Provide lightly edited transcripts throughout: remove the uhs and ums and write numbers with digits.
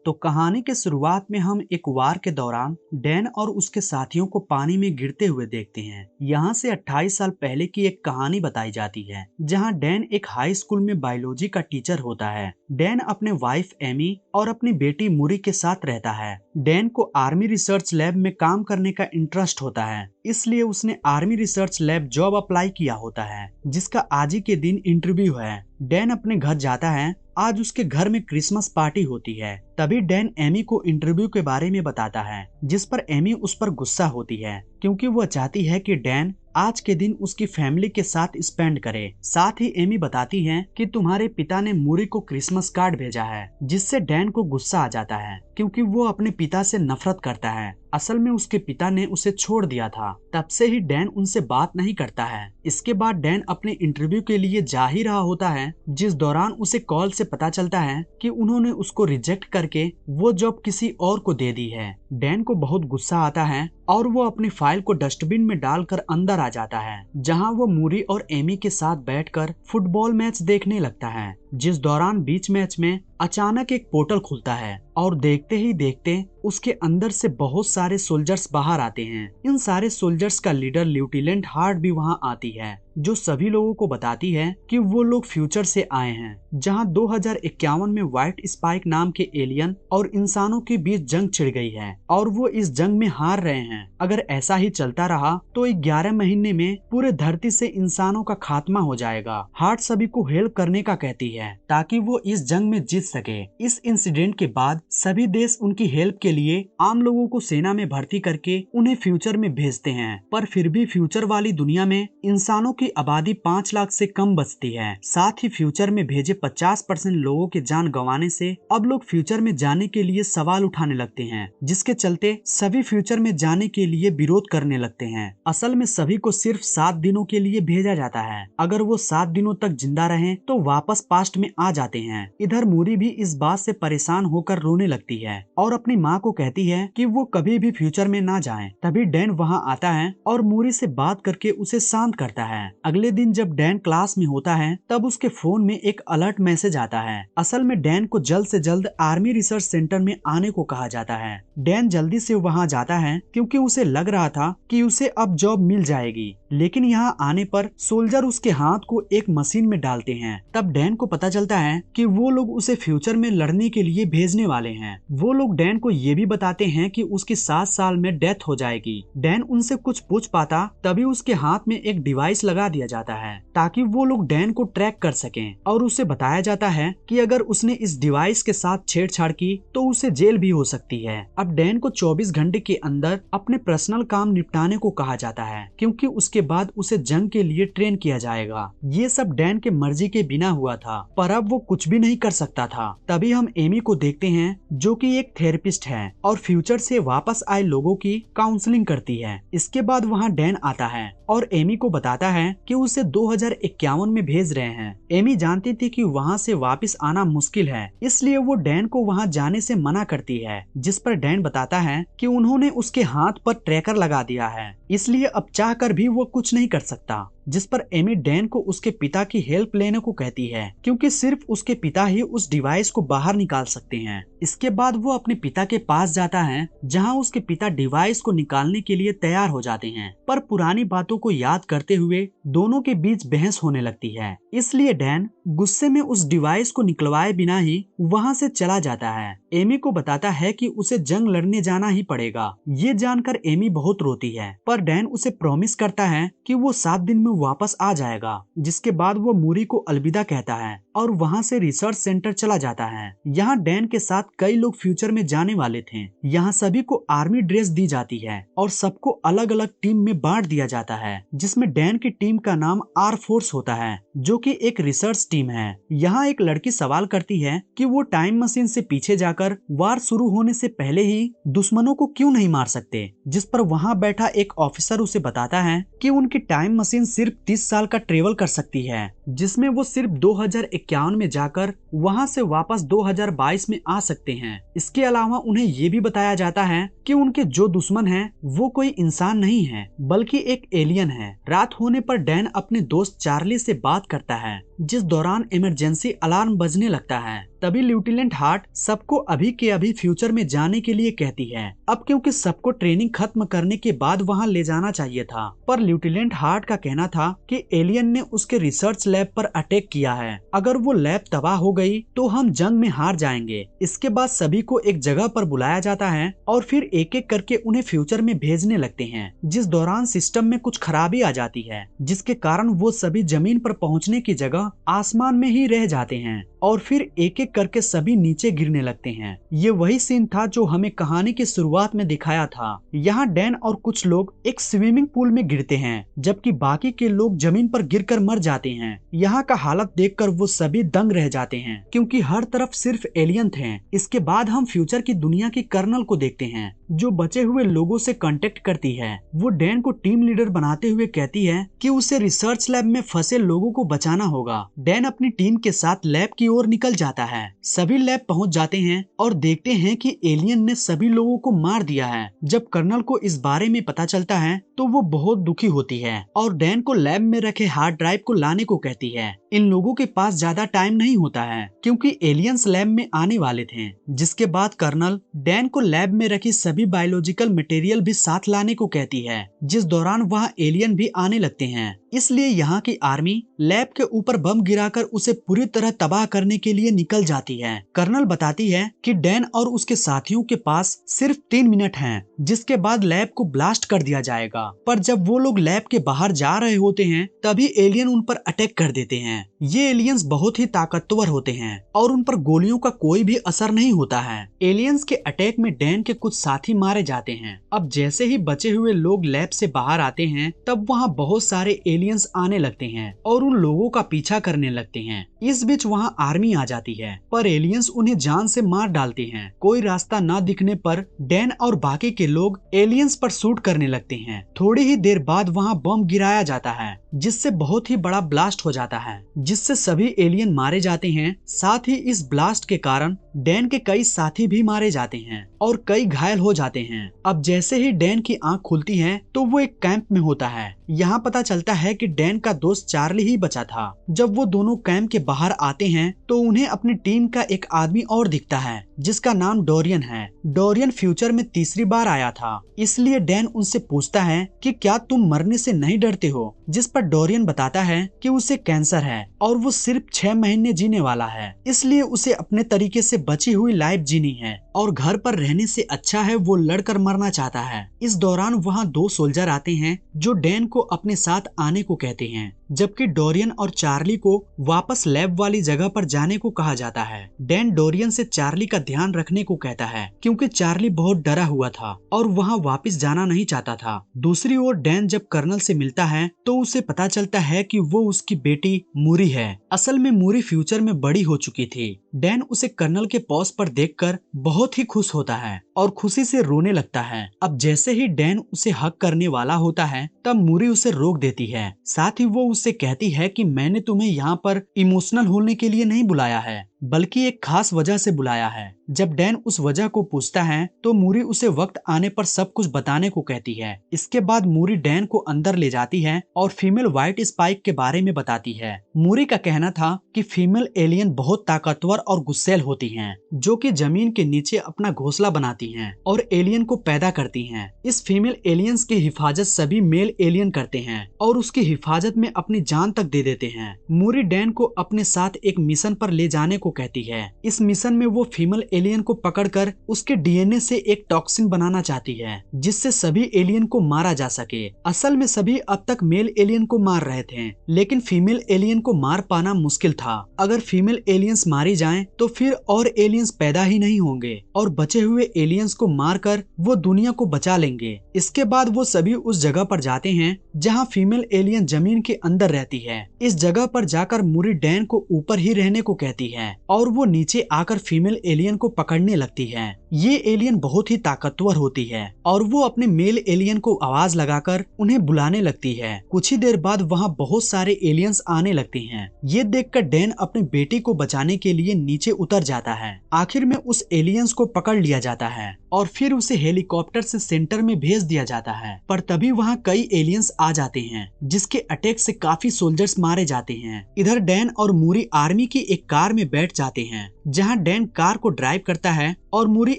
तो कहानी के शुरुआत में हम एक वार के दौरान डैन और उसके साथियों को पानी में गिरते हुए देखते हैं। यहाँ से 28 साल पहले की एक कहानी बताई जाती है, जहाँ डैन एक हाई स्कूल में बायोलॉजी का टीचर होता है। डैन अपने वाइफ एमी और अपनी बेटी मुरी के साथ रहता है। डैन को आर्मी रिसर्च लैब में काम करने का इंटरेस्ट होता है, इसलिए उसने army research lab job apply किया होता है, जिसका आज ही के दिन इंटरव्यू है। डैन अपने घर जाता है। आज उसके घर में क्रिसमस पार्टी होती है। तभी डैन एमी को इंटरव्यू के बारे में बताता है, जिस पर एमी उस पर गुस्सा होती है, क्योंकि वह चाहती है कि डैन आज के दिन उसकी फैमिली के साथ स्पेंड करे। साथ ही एमी बताती है कि तुम्हारे पिता ने मूरी को क्रिसमस कार्ड भेजा है, जिससे डैन को गुस्सा आ जाता है, क्योंकि वो अपने पिता से नफरत करता है। असल में उसके पिता ने उसे छोड़ दिया था। तब से ही डैन उनसे बात नहीं करता है। इसके बाद डैन अपने इंटरव्यू के लिए जा ही रहा होता है, जिस दौरान उसे कॉल से पता चलता है कि उन्होंने उसको रिजेक्ट करके वो जॉब किसी और को दे दी है। डैन को बहुत गुस्सा आता है और वो अपनी फाइल को डस्टबिन में डालकर अंदर आ जाता है, जहां वो मूरी और एमी के साथ बैठकर फुटबॉल मैच देखने लगता है। जिस दौरान बीच मैच में अचानक एक पोर्टल खुलता है और देखते ही देखते उसके अंदर से बहुत सारे सोल्जर्स बाहर आते हैं। इन सारे सोल्जर्स का लीडर लेफ्टिनेंट हार्ट भी वहां आती है, जो सभी लोगों को बताती है कि वो लोग फ्यूचर से आए हैं, जहां 2051 में व्हाइट स्पाइक नाम के एलियन और इंसानों के बीच जंग छिड़ गई है और वो इस जंग में हार रहे हैं। अगर ऐसा ही चलता रहा तो 11 महीने में पूरे धरती से इंसानों का खात्मा हो जाएगा। हार्ट सभी को हेल्प करने का कहती है ताकि वो इस जंग में जीत सके। इस इंसिडेंट के बाद सभी देश उनकी हेल्प के लिए आम लोगों को सेना में भर्ती करके उन्हें फ्यूचर में भेजते हैं, पर फिर भी फ्यूचर वाली दुनिया में इंसानों की आबादी 5 लाख से कम बचती है। साथ ही फ्यूचर में भेजे 50% लोगों के जान गंवाने से अब लोग फ्यूचर में जाने के लिए सवाल उठाने लगते हैं, जिसके चलते सभी फ्यूचर में जाने के लिए विरोध करने लगते हैं। असल में सभी को सिर्फ 7 दिनों के लिए भेजा जाता है। अगर वो 7 दिनों तक जिंदा रहें तो वापस पास्ट में आ जाते हैं। इधर मूरी भी इस बात से परेशान होकर रोने लगती है और अपनी माँ को कहती है कि वो कभी भी फ्यूचर में ना जाएं। तभी डैन वहां आता है और मूरी से बात करके उसे शांत करता है। अगले दिन जब डैन क्लास में होता है तब उसके फोन में एक अलर्ट मैसेज आता है। असल में डैन को जल्द से जल्द आर्मी रिसर्च सेंटर में आने को कहा जाता है। डैन जल्दी से वहां जाता है क्योंकि उसे लग रहा था कि उसे अब जॉब मिल जाएगी, लेकिन यहाँ आने पर सोल्जर उसके हाथ को एक मशीन में डालते हैं। तब डैन को पता चलता है कि वो लोग उसे फ्यूचर में लड़ने के लिए भेजने वाले हैं। वो लोग डैन को ये भी बताते हैं कि उसकी 7 साल में डेथ हो जाएगी। डैन उनसे कुछ पूछ पाता तभी उसके हाथ में एक डिवाइस लगा दिया जाता है ताकि वो लोग डैन को ट्रैक कर सकें, और उसे बताया जाता है कि अगर उसने इस डिवाइस के साथ छेड़छाड़ की तो उसे जेल भी हो सकती है। अब डैन को 24 घंटे के अंदर अपने पर्सनल काम निपटाने को कहा जाता है, क्योंकि उसके बाद उसे जंग के लिए ट्रेन किया जाएगा। ये सब डैन के मर्जी के बिना हुआ था, पर अब वो कुछ भी नहीं कर सकता था। तभी हम एमी को देखते हैं, जो कि एक थेरेपिस्ट है और फ्यूचर से वापस आए लोगों की काउंसलिंग करती है। इसके बाद वहाँ डैन आता है और एमी को बताता है कि उसे 2051 में भेज रहे हैं। एमी जानती थी कि वहाँ से वापस आना मुश्किल है, इसलिए वो डैन को वहाँ जाने से मना करती है, जिस पर डैन बताता है कि उन्होंने उसके हाथ पर ट्रैकर लगा दिया है, इसलिए अब चाह कर भी वो कुछ नहीं कर सकता। जिस पर एमी डैन को उसके पिता की हेल्प लेने को कहती है, क्योंकि सिर्फ उसके पिता ही उस डिवाइस को बाहर निकाल सकते हैं। इसके बाद वो अपने पिता के पास जाता है, जहां उसके पिता डिवाइस को निकालने के लिए तैयार हो जाते हैं, पर पुरानी बातों को याद करते हुए दोनों के बीच बहस होने लगती है। इसलिए डैन गुस्से में उस डिवाइस को निकलवाए बिना ही वहां से चला जाता है। एमी को बताता है कि उसे जंग लड़ने जाना ही पड़ेगा। ये जानकर एमी बहुत रोती है, पर डैन उसे प्रॉमिस करता है कि वो 7 दिन में वापस आ जाएगा। जिसके बाद वो मूरी को अलविदा कहता है और वहाँ से रिसर्च सेंटर चला जाता है। यहाँ डैन के साथ कई लोग फ्यूचर में जाने वाले थे। यहाँ सभी को आर्मी ड्रेस दी जाती है और सबको अलग अलग टीम में बांट दिया जाता है, जिसमें डैन की टीम का नाम आर फोर्स होता है, जो कि एक रिसर्च टीम है। यहाँ एक लड़की सवाल करती है कि वो टाइम मशीन से पीछे जाकर वार शुरू होने से पहले ही दुश्मनों को क्यों नहीं मार सकते, जिस पर वहाँ बैठा एक ऑफिसर उसे बताता है कि उनकी टाइम मशीन सिर्फ 30 साल का ट्रेवल कर सकती है, जिसमें वो सिर्फ 2051 में जाकर वहां से वापस 2022 में आ सकते हैं। इसके अलावा उन्हें ये भी बताया जाता है कि उनके जो दुश्मन हैं वो कोई इंसान नहीं है, बल्कि एक एलियन है। रात होने पर डैन अपने दोस्त चार्ली से बात करता है, जिस दौरान इमरजेंसी अलार्म बजने लगता है। तभी लेफ्टिनेंट हार्ट सबको अभी के अभी फ्यूचर में जाने के लिए कहती है। अब क्योंकि सबको ट्रेनिंग खत्म करने के बाद वहाँ ले जाना चाहिए था, पर लेफ्टिनेंट हार्ट का कहना था कि एलियन ने उसके रिसर्च लैब पर अटैक किया है। अगर वो लैब तबाह हो गई तो हम जंग में हार जाएंगे। इसके बाद सभी को एक जगह पर बुलाया जाता है और फिर एक एक करके उन्हें फ्यूचर में भेजने लगते हैं, जिस दौरान सिस्टम में कुछ खराबी आ जाती है, जिसके कारण वो सभी जमीन पर पहुंचने की जगह आसमान में ही रह जाते हैं और फिर एक एक करके सभी नीचे गिरने लगते हैं। ये वही सीन था जो हमें कहानी की शुरुआत में दिखाया था। यहाँ डैन और कुछ लोग एक स्विमिंग पूल में गिरते हैं, जबकि बाकी के लोग जमीन पर गिरकर मर जाते हैं। यहाँ का हालत देखकर वो सभी दंग रह जाते हैं, क्योंकि हर तरफ सिर्फ एलियन थे। इसके बाद हम फ्यूचर की दुनिया की कर्नल को देखते हैं, जो बचे हुए लोगों से कांटेक्ट करती है। वो डैन को टीम लीडर बनाते हुए कहती है कि उसे रिसर्च लैब में फंसे लोगों को बचाना होगा। डैन अपनी टीम के साथ लैब की ओर निकल जाता है। सभी लैब पहुंच जाते हैं और देखते हैं कि एलियन ने सभी लोगों को मार दिया है। जब कर्नल को इस बारे में पता चलता है तो वो बहुत दुखी होती है और डैन को लैब में रखे हार्ड ड्राइव को लाने को कहती है। इन लोगों के पास ज्यादा टाइम नहीं होता है, क्योंकि एलियंस लैब में आने वाले थे। जिसके बाद कर्नल डैन को लैब में रखी सभी बायोलॉजिकल मटेरियल भी साथ लाने को कहती है, जिस दौरान वहाँ एलियन भी आने लगते हैं। इसलिए यहाँ की आर्मी लैब के ऊपर बम गिराकर उसे पूरी तरह तबाह करने के लिए निकल जाती है। कर्नल बताती है कि डैन और उसके साथियों के पास सिर्फ 3 मिनट हैं, जिसके बाद लैब को ब्लास्ट कर दिया जाएगा। पर जब वो लोग लैब के बाहर जा रहे होते हैं तभी एलियन उन पर अटैक कर देते हैं। ये एलियंस बहुत ही ताकतवर होते हैं और उन पर गोलियों का कोई भी असर नहीं होता है। एलियंस के अटैक में डैन के कुछ साथी मारे जाते हैं। अब जैसे ही बचे हुए लोग लैब से बाहर आते हैं तब वहाँ बहुत सारे एलियंस आने लगते हैं और उन लोगों का पीछा करने लगते हैं। इस बीच वहाँ आर्मी आ जाती है, पर एलियंस उन्हें जान से मार डालते हैं। कोई रास्ता न दिखने पर डैन और बाकी के लोग एलियंस पर शूट करने लगते हैं। थोड़ी ही देर बाद वहाँ बम गिराया जाता है, जिससे बहुत ही बड़ा ब्लास्ट हो जाता है, जिससे सभी एलियन मारे जाते हैं। साथ ही इस ब्लास्ट के कारण डैन के कई साथी भी मारे जाते हैं और कई घायल हो जाते हैं। अब जैसे ही डैन की आंख खुलती है तो वो एक कैंप में होता है। यहाँ पता चलता है कि डैन का दोस्त चार्ली ही बचा था। जब वो दोनों कैंप के बाहर आते हैं तो उन्हें अपनी टीम का एक आदमी और दिखता है, जिसका नाम डोरियन है। डोरियन फ्यूचर में तीसरी बार आया था, इसलिए डैन उनसे पूछता है कि क्या तुम मरने से नहीं डरते हो, जिस पर डोरियन बताता है कि उसे कैंसर है और वो सिर्फ 6 महीने जीने वाला है, इसलिए उसे अपने तरीके से बची हुई लाइफ जीनी है और घर पर रहने से अच्छा है वो लड़कर मरना चाहता है। इस दौरान वहाँ 2 सोल्जर आते हैं जो डैन को अपने साथ आने को कहते हैं, जबकि डोरियन और चार्ली को वापस लैब वाली जगह पर जाने को कहा जाता है। डैन डोरियन से चार्ली का ध्यान रखने को कहता है, क्योंकि चार्ली बहुत डरा हुआ था और वहाँ वापस जाना नहीं चाहता था। दूसरी ओर डैन जब कर्नल से मिलता है तो उसे पता चलता है कि वो उसकी बेटी मूरी है। असल में मूरी फ्यूचर में बड़ी हो चुकी थी। डैन उसे कर्नल के पोस्ट पर देखकर बहुत ही खुश होता है और खुशी से रोने लगता है। अब जैसे ही डैन उसे हक करने वाला होता है तब मूरी उसे रोक देती है। साथ ही वो उससे कहती है कि मैंने तुम्हें यहाँ पर इमोशनल होने के लिए नहीं बुलाया है, बल्कि एक खास वजह से बुलाया है। जब डैन उस वजह को पूछता है तो मूरी उसे वक्त आने पर सब कुछ बताने को कहती है। इसके बाद मूरी डैन को अंदर ले जाती है और फीमेल व्हाइट स्पाइक के बारे में बताती है। मूरी का कहना था कि फीमेल एलियन बहुत ताकतवर और गुस्सैल होती हैं, जो कि जमीन के नीचे अपना घोंसला बनाती हैं और एलियन को पैदा करती हैं। इस फीमेल एलियंस की हिफाजत सभी मेल एलियन करते हैं और उसकी हिफाजत में अपनी जान तक दे देते हैं। मूरी डैन को अपने साथ एक मिशन पर ले जाने को कहती है। इस मिशन में वो फीमेल एलियन को पकड़कर उसके डीएनए से एक टॉक्सिन बनाना चाहती है, जिससे सभी एलियन को मारा जा सके। असल में सभी अब तक मेल एलियन को मार रहे थे, लेकिन फीमेल एलियन को मार पाना मुश्किल था। अगर फीमेल एलियंस मारी जाएं, तो फिर और एलियंस पैदा ही नहीं होंगे और बचे हुए एलियंस को मारकर वो दुनिया को बचा लेंगे। इसके बाद वो सभी उस जगह पर जाते हैं जहाँ फीमेल एलियन जमीन के अंदर रहती है। इस जगह पर जाकर मूरी डैन को ऊपर ही रहने को कहती है और वो नीचे आकर फीमेल एलियन को पकड़ने लगती है। ये एलियन बहुत ही ताकतवर होती है और वो अपने मेल एलियन को आवाज लगाकर उन्हें बुलाने लगती है। कुछ ही देर बाद वहाँ बहुत सारे एलियंस आने लगते हैं। ये देखकर डैन अपनी बेटी को बचाने के लिए नीचे उतर जाता है। आखिर में उस एलियंस को पकड़ लिया जाता है और फिर उसे हेलीकॉप्टर से सेंटर में भेज दिया जाता है। पर तभी वहाँ कई एलियंस आ जाते हैं, जिसके अटैक से काफी सोल्जर्स मारे जाते हैं। इधर डैन और मूरी आर्मी की एक कार में बैठ जाते हैं जहाँ डैन कार को ड्राइव करता है और मूरी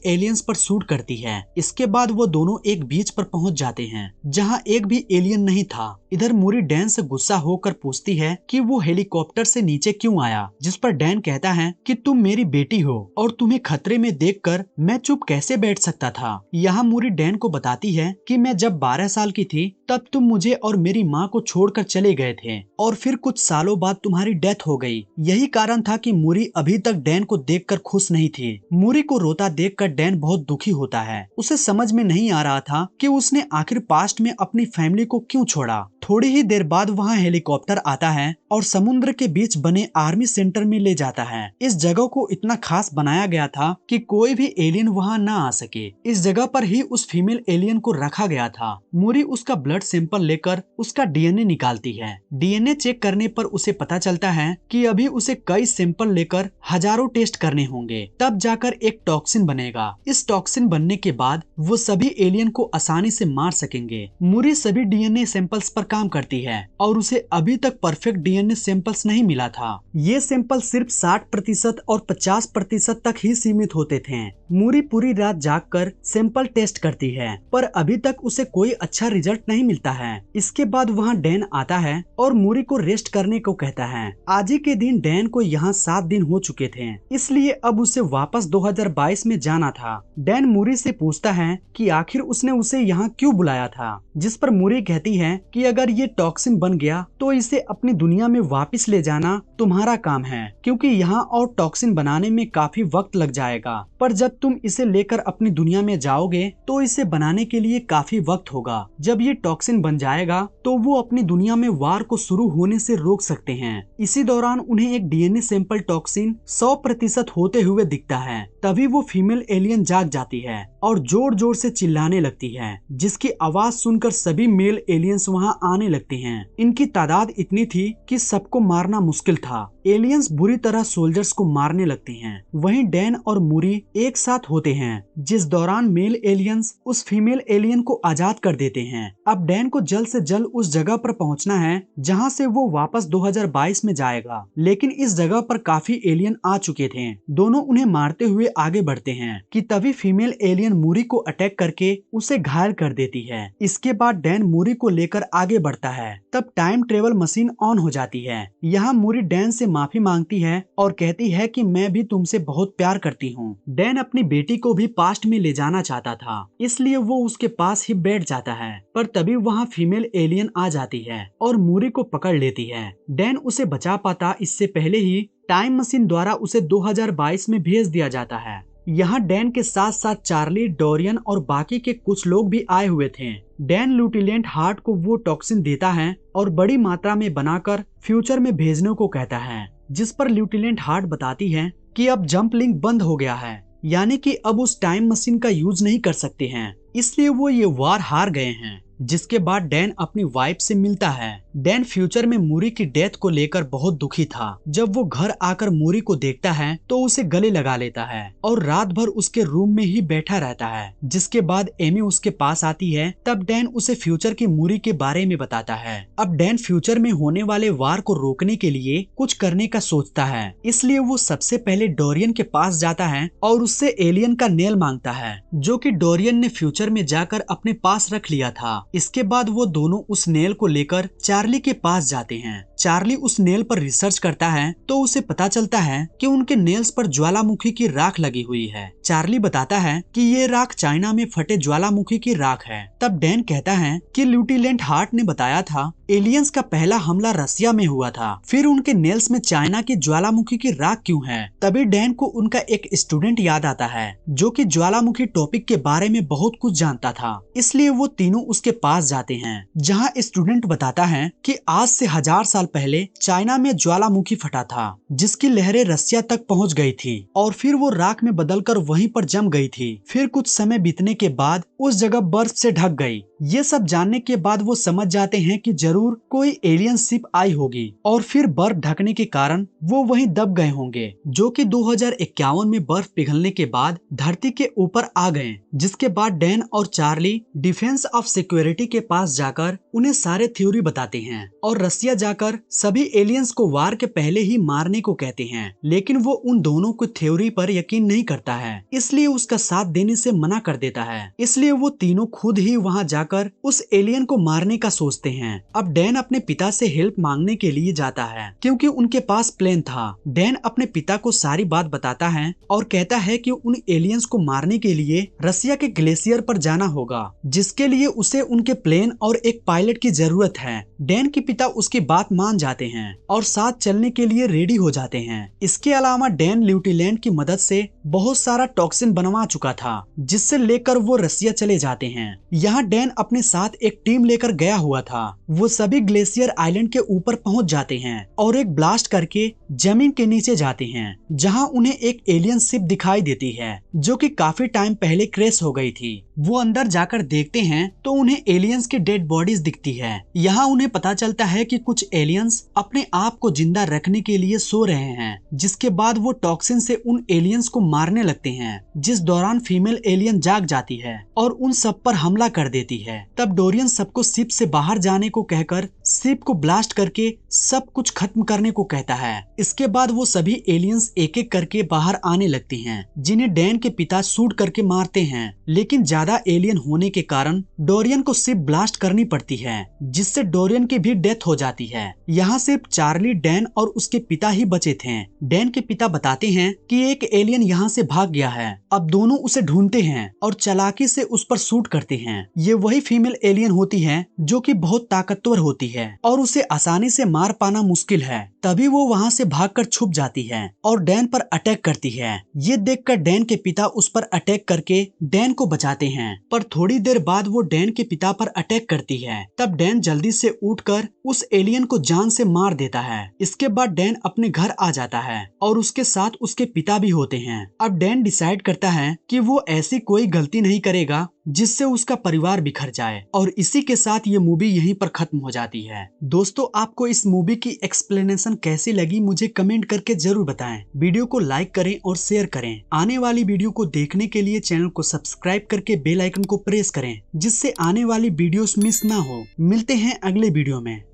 एलियंस पर शूट करती है। इसके बाद वो दोनों एक बीच पर पहुंच जाते हैं जहाँ एक भी एलियन नहीं था। इधर मूरी डैन से गुस्सा होकर पूछती है कि वो हेलीकॉप्टर से नीचे क्यों आया, जिस पर डैन कहता है कि तुम मेरी बेटी हो और तुम्हें खतरे में देखकर मैं चुप कैसे बैठ सकता था। यहाँ मूरी डैन को बताती है कि मैं जब 12 साल की थी तब तुम मुझे और मेरी माँ को छोड़कर चले गए थे और फिर कुछ सालों बाद तुम्हारी डेथ हो गई। यही कारण था कि मूरी अभी तक डैन को देखकर खुश नहीं थी। मूरी को रोता देखकर डैन बहुत दुखी होता है। उसे समझ में नहीं आ रहा था कि उसने आखिर पास्ट में अपनी फैमिली को क्यों छोड़ा। थोड़ी ही देर बाद वहाँ हेलीकॉप्टर आता है और समुद्र के बीच बने आर्मी सेंटर में ले जाता है। इस जगह को इतना खास बनाया गया था कि कोई भी एलियन वहाँ न आ सके। इस जगह पर ही उस फीमेल एलियन को रखा गया था। मूरी उसका ब्लड सैंपल लेकर उसका डीएनए निकालती है। डीएनए चेक करने पर उसे पता चलता है कि अभी उसे कई सैंपल लेकर हजारों टेस्ट करने होंगे, तब जाकर एक टॉक्सिन बनेगा। इस टॉक्सिन बनने के बाद वो सभी एलियन को आसानी से मार सकेंगे। मूरी सभी डीएनए सैंपल्स पर काम करती है और उसे अभी तक परफेक्ट डीएनए सैंपल्स नहीं मिला था। ये सैंपल सिर्फ 60% और 50% तक ही सीमित होते थे। मूरी पूरी रात जागकर सैंपल टेस्ट करती है पर अभी तक उसे कोई अच्छा रिजल्ट नहीं मिलता है। इसके बाद वहाँ डैन आता है और मूरी को रेस्ट करने को कहता है। आज ही के दिन डैन को यहाँ 7 दिन हो चुके थे, इसलिए अब उसे वापस 2022 में जाना था। डैन मूरी से पूछता है कि आखिर उसने उसे यहाँ क्यों बुलाया था, जिस पर मूरी कहती है कि अगर ये टॉक्सिन बन गया तो इसे अपनी दुनिया में वापस ले जाना तुम्हारा काम है, क्योंकि यहाँ और टॉक्सिन बनाने में काफी वक्त लग जाएगा, पर जब तुम इसे लेकर अपनी दुनिया में जाओगे तो इसे बनाने के लिए काफी वक्त होगा। जब ये टॉक्सिन बन जाएगा तो वो अपनी दुनिया में वार को शुरू होने से रोक सकते हैं। इसी दौरान उन्हें एक डीएनए सैंपल टॉक्सिन 100% होते हुए दिखता है। तभी वो फीमेल एलियन जाग जाती है और जोर जोर से चिल्लाने लगती है, जिसकी आवाज सुनकर सभी मेल एलियंस वहां आने लगते हैं। इनकी तादाद इतनी थी कि सबको मारना मुश्किल था। एलियंस बुरी तरह सोल्जर्स को मारने लगते हैं। वहीं डैन और मूरी एक साथ होते हैं, जिस दौरान मेल एलियंस उस फीमेल एलियन को आजाद कर देते हैं। अब डैन को जल्द से जल्द उस जगह पर पहुंचना है जहां से वो वापस 2022 में जाएगा, लेकिन इस जगह पर काफी एलियन आ चुके थे। दोनों उन्हें मारते हुए आगे बढ़ते हैं कि तभी फीमेल एलियन मूरी को अटैक करके उसे घायल कर देती है। इसके बाद डैन मूरी को लेकर आगे बढ़ता है। तब टाइम ट्रेवल मशीन ऑन हो जाती है। यहाँ मूरी डैन से माफी मांगती है और कहती है कि मैं भी तुमसे बहुत प्यार करती हूँ। डैन अपनी बेटी को भी पास्ट में ले जाना चाहता था, इसलिए वो उसके पास ही बैठ जाता है, पर तभी वहाँ फीमेल एलियन आ जाती है और मूरी को पकड़ लेती है। डैन उसे बचा पाता इससे पहले ही टाइम मशीन द्वारा उसे 2022 में भेज दिया जाता है। यहाँ डैन के साथ साथ चार्ली, डोरियन और बाकी के कुछ लोग भी आए हुए थे। डैन ल्यूटिलेंट हार्ट को वो टॉक्सिन देता है और बड़ी मात्रा में बनाकर फ्यूचर में भेजने को कहता है, जिस पर ल्यूटिलेंट हार्ट बताती है कि अब जंप लिंक बंद हो गया है, यानी कि अब उस टाइम मशीन का यूज नहीं कर सकते हैं, इसलिए वो ये वार हार गए हैं। जिसके बाद डैन अपनी वाइफ से मिलता है। डैन फ्यूचर में मूरी की डेथ को लेकर बहुत दुखी था। जब वो घर आकर मूरी को देखता है तो उसे गले लगा लेता है और रात भर उसके रूम में ही बैठा रहता है। जिसके बाद एमी उसके पास आती है। तब डैन उसे फ्यूचर की मूरी के बारे में बताता है। अब डैन फ्यूचर में होने वाले वार को रोकने के लिए कुछ करने का सोचता है, इसलिए वो सबसे पहले डोरियन के पास जाता है और उससे एलियन का नेल मांगता है, जो कि डोरियन ने फ्यूचर में जाकर अपने पास रख लिया था। इसके बाद वो दोनों उस नेल को लेकर चार्ली के पास जाते हैं। चार्ली उस नेल पर रिसर्च करता है तो उसे पता चलता है कि उनके नेल्स पर ज्वालामुखी की राख लगी हुई है। चार्ली बताता है कि ये राख चाइना में फटे ज्वालामुखी की राख है। तब डैन कहता है कि ल्यूटिलेंट हार्ट ने बताया था एलियंस का पहला हमला रसिया में हुआ था, फिर उनके नेल्स में चाइना की ज्वालामुखी की राख क्यों है। तभी डैन को उनका एक स्टूडेंट याद आता है जो कि ज्वालामुखी टॉपिक के बारे में बहुत कुछ जानता था, इसलिए वो तीनों उसके पास जाते हैं, जहाँ स्टूडेंट बताता है कि आज से 1000 साल पहले चाइना में ज्वालामुखी फटा था, जिसकी लहरें रसिया तक पहुँच गई थी और फिर वो राख में बदलकर वहीं पर जम गई थी। फिर कुछ समय बीतने के बाद उस जगह बर्फ से ढक गई। ये सब जानने के बाद वो समझ जाते हैं कि जरूर जरूर कोई एलियन शिप आई होगी और फिर बर्फ ढकने के कारण वो वहीं दब गए होंगे, जो कि 2051 में बर्फ पिघलने के बाद धरती के ऊपर आ गए। जिसके बाद डैन और चार्ली डिफेंस ऑफ सिक्योरिटी के पास जाकर उन्हें सारे थ्योरी बताते हैं और रसिया जाकर सभी एलियंस को वार के पहले ही मारने को कहते हैं, लेकिन वो उन दोनों को थ्योरी पर यकीन नहीं करता है, इसलिए उसका साथ देने से मना कर देता है। इसलिए वो तीनों खुद ही वहां जाकर उस एलियन को मारने का सोचते हैं। अब डैन अपने पिता से हेल्प मांगने के लिए जाता है क्योंकि उनके पास प्लेन था। डैन अपने पिता को सारी बात बताता है और कहता है कि उन एलियंस को मारने के लिए रसिया के ग्लेशियर पर जाना होगा, जिसके लिए उसे उनके प्लेन और एक पायलट की जरूरत है। डैन के पिता उसकी बात मान जाते हैं और साथ चलने के लिए रेडी हो जाते हैं। इसके अलावा डैन ल्यूटीलैंड की मदद से बहुत सारा टॉक्सिन बनवा चुका था, जिससे लेकर वो रसिया चले जाते हैं। यहाँ डैन अपने साथ एक टीम लेकर गया हुआ था। वो सभी ग्लेशियर आइलैंड के ऊपर पहुंच जाते हैं और एक ब्लास्ट करके जमीन के नीचे जाते हैं, जहां उन्हें एक एलियन शिप दिखाई देती है जो कि काफी टाइम पहले क्रैश हो गई थी। वो अंदर जाकर देखते हैं तो उन्हें एलियंस की डेड बॉडीज दिखती है। यहाँ उन्हें पता चलता है कि कुछ एलियंस अपने आप को जिंदा रखने के लिए सो रहे हैं, जिसके बाद वो टॉक्सिन से उन एलियंस को मारने लगते हैं, जिस दौरान फीमेल एलियन जाग जाती है और उन सब पर हमला कर देती है। तब डोरियन सबको शिप से बाहर जाने को कहकर शिप को ब्लास्ट करके सब कुछ खत्म करने को कहता है। इसके बाद वो सभी एलियंस एक एक करके बाहर आने लगती हैं, जिन्हें डैन के पिता शूट करके मारते हैं, लेकिन ज्यादा एलियन होने के कारण डोरियन को शिप ब्लास्ट करनी पड़ती है, जिससे डोरियन की भी डेथ हो जाती है। यहाँ सिर्फ चार्ली, डैन और उसके पिता ही बचे थे। डैन के पिता बताते हैं कि एक एलियन यहाँ से भाग गया है। अब दोनों उसे ढूंढते हैं और चालाकी से उस पर शूट करते हैं। ये वही फीमेल एलियन होती है जो कि बहुत ताकतवर होती है और उसे आसानी से मार पाना मुश्किल है। तभी वो वहाँ से भागकर छुप जाती है और डैन पर अटैक करती है। ये देखकर डैन के पिता उस पर अटैक करके डैन को बचाते हैं, पर थोड़ी देर बाद वो डैन के पिता पर अटैक करती है। तब डैन जल्दी से उठकर उस एलियन को जान से मार देता है। इसके बाद डैन अपने घर आ जाता है और उसके साथ उसके पिता भी होते हैं। अब डैन डिसाइड करता है कि वो ऐसी कोई गलती नहीं करेगा जिससे उसका परिवार बिखर जाए, और इसी के साथ ये मूवी यहीं पर खत्म हो जाती है। दोस्तों, आपको इस मूवी की एक्सप्लेनेशन कैसी लगी मुझे कमेंट करके जरूर बताएं। वीडियो को लाइक करें और शेयर करें। आने वाली वीडियो को देखने के लिए चैनल को सब्सक्राइब करके बेल आइकन को प्रेस करें, जिससे आने वाली वीडियोस मिस ना हो। मिलते हैं अगले वीडियो में।